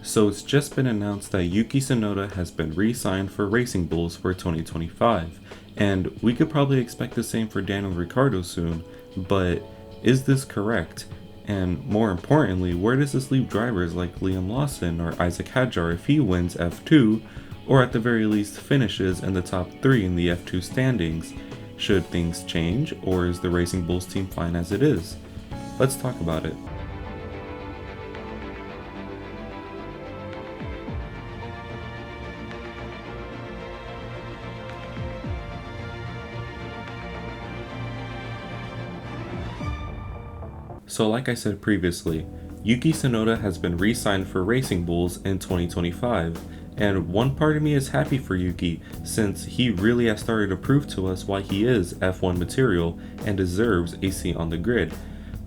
So it's just been announced that Yuki Tsunoda has been re-signed for Racing Bulls for 2025, and we could probably expect the same for Daniel Ricciardo soon, but is this correct? And more importantly, where does this leave drivers like Liam Lawson or Isaac Hadjar if he wins F2, or at the very least finishes in the top 3 in the F2 standings? Should things change, or is the Racing Bulls team fine as it is? Let's talk about it. So like I said previously, Yuki Tsunoda has been re-signed for Racing Bulls in 2025, and one part of me is happy for Yuki since he really has started to prove to us why he is F1 material and deserves a seat on the grid.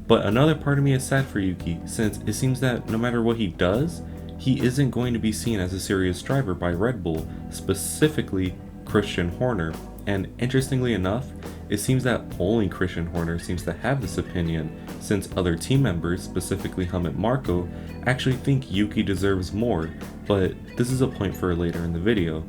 But another part of me is sad for Yuki since it seems that no matter what he does, he isn't going to be seen as a serious driver by Red Bull, specifically Christian Horner. And interestingly enough, it seems that only Christian Horner seems to have this opinion, since other team members, specifically Helmut Marko, actually think Yuki deserves more, but this is a point for later in the video.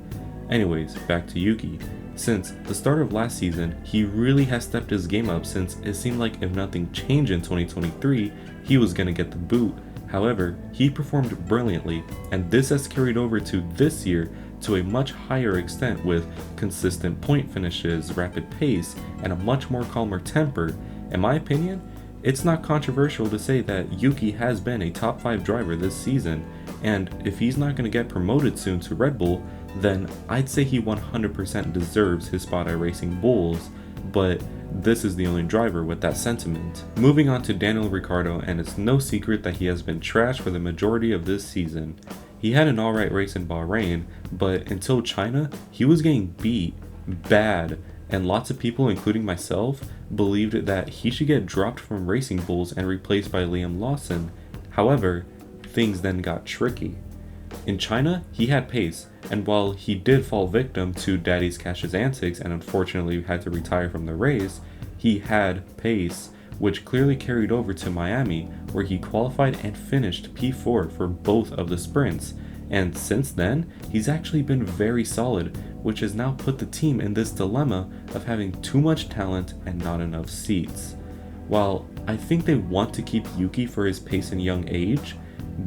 Anyways, back to Yuki. Since the start of last season, he really has stepped his game up since it seemed like if nothing changed in 2023, he was going to get the boot. However, he performed brilliantly, and this has carried over to this year to a much higher extent with consistent point finishes, rapid pace, and a much more calmer temper. In my opinion, it's not controversial to say that Yuki has been a top 5 driver this season, and if he's not going to get promoted soon to Red Bull, then I'd say he 100% deserves his spot at Racing Bulls, but this is the only driver with that sentiment. Moving on to Daniel Ricciardo, and it's no secret that he has been trashed for the majority of this season. He had an alright race in Bahrain, but until China, he was getting beat bad, and lots of people, including myself, believed that he should get dropped from Racing Bulls and replaced by Liam Lawson. However, things then got tricky. In China, he had pace, and while he did fall victim to Daddy's Cash's antics and unfortunately had to retire from the race, he had pace, which clearly carried over to Miami, where he qualified and finished P4 for both of the sprints. And since then, he's actually been very solid, which has now put the team in this dilemma of having too much talent and not enough seats. While I think they want to keep Yuki for his pace and young age,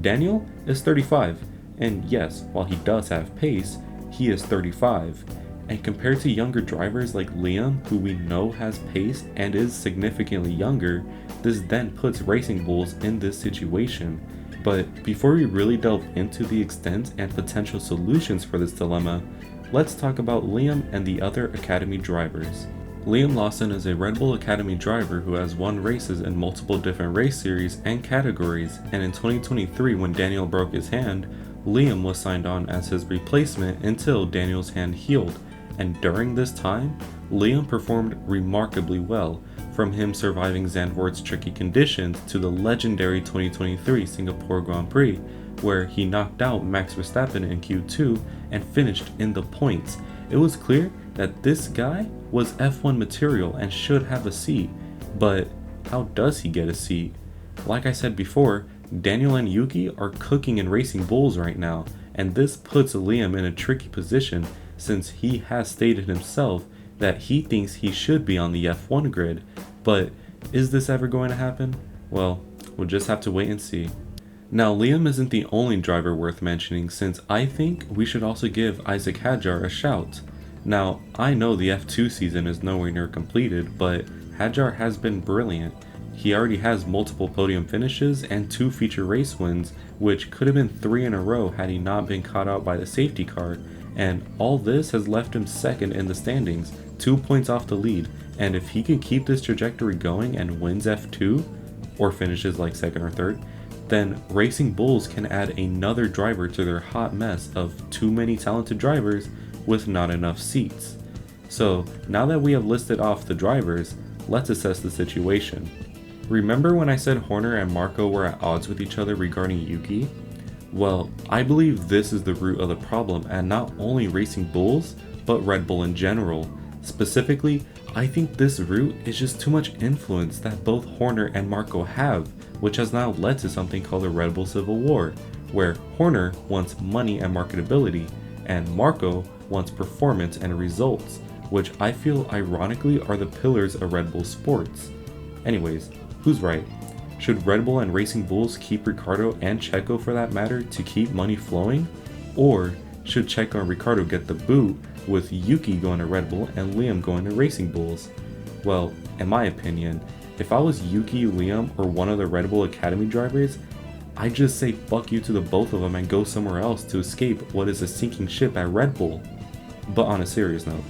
Daniel is 35, and yes, while he does have pace, he is 35. And compared to younger drivers like Liam, who we know has pace and is significantly younger, this then puts Racing Bulls in this situation. But before we really delve into the extent and potential solutions for this dilemma, let's talk about Liam and the other Academy drivers. Liam Lawson is a Red Bull Academy driver who has won races in multiple different race series and categories, and in 2023 when Daniel broke his hand, Liam was signed on as his replacement until Daniel's hand healed. And during this time, Liam performed remarkably well, from him surviving Zandvoort's tricky conditions to the legendary 2023 Singapore Grand Prix, where he knocked out Max Verstappen in Q2 and finished in the points. It was clear that this guy was F1 material and should have a seat, but how does he get a seat? Like I said before, Daniel and Yuki are cooking in Racing Bulls right now, and this puts Liam in a tricky position since he has stated himself that he thinks he should be on the F1 grid. But is this ever going to happen? Well, we'll just have to wait and see. Now, Liam isn't the only driver worth mentioning, since I think we should also give Isaac Hadjar a shout. Now, I know the F2 season is nowhere near completed, but Hadjar has been brilliant. He already has multiple podium finishes and 2 feature race wins, which could have been 3 in a row had he not been caught out by the safety car. And all this has left him second in the standings, 2 points off the lead, and if he can keep this trajectory going and wins F2, or finishes like second or third, then Racing Bulls can add another driver to their hot mess of too many talented drivers with not enough seats. So now that we have listed off the drivers, let's assess the situation. Remember when I said Horner and Marko were at odds with each other regarding Yuki? Well, I believe this is the root of the problem, and not only Racing Bulls, but Red Bull in general. Specifically, I think this root is just too much influence that both Horner and Marko have, which has now led to something called the Red Bull Civil War. where Horner wants money and marketability, and Marco wants performance and results, which I feel ironically are the pillars of Red Bull sports. Anyways, who's right? Should Red Bull and Racing Bulls keep Ricciardo and Checo for that matter to keep money flowing? Or should Checo and Ricciardo get the boot with Yuki going to Red Bull and Liam going to Racing Bulls? Well, in my opinion, if I was Yuki, Liam, or one of the Red Bull Academy drivers, I'd just say fuck you to the both of them and go somewhere else to escape what is a sinking ship at Red Bull. But on a serious note,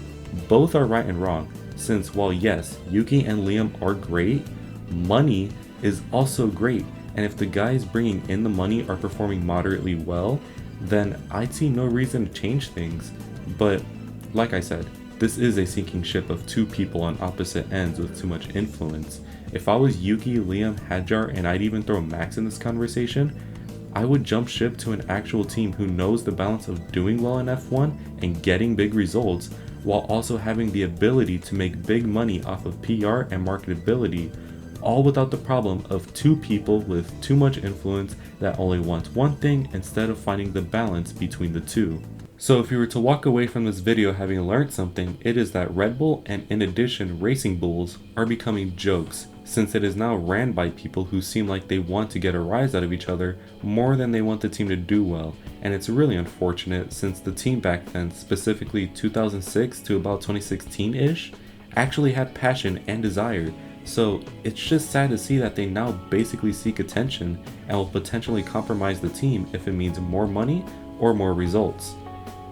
both are right and wrong, since while yes, Yuki and Liam are great, money is also great, and if the guys bringing in the money are performing moderately well, then I'd see no reason to change things. But like I said, this is a sinking ship of two people on opposite ends with too much influence. If I was Yuki, Liam, Hadjar, and I'd even throw Max in this conversation, I would jump ship to an actual team who knows the balance of doing well in F1 and getting big results, while also having the ability to make big money off of PR and marketability, all without the problem of two people with too much influence that only want one thing instead of finding the balance between the two. So if you were to walk away from this video having learned something, it is that Red Bull and in addition Racing Bulls are becoming jokes, since it is now ran by people who seem like they want to get a rise out of each other more than they want the team to do well, and it's really unfortunate since the team back then, specifically 2006 to about 2016-ish, actually had passion and desire. So it's just sad to see that they now basically seek attention and will potentially compromise the team if it means more money or more results.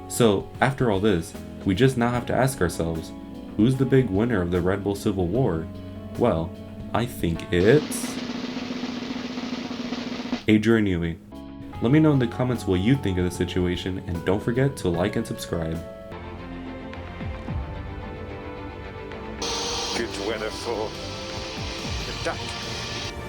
So after all this, we just now have to ask ourselves, who's the big winner of the Red Bull Civil War? Well, I think it's Adrian Newey. Let me know in the comments what you think of the situation, and don't forget to like and subscribe. Good weather for the duck.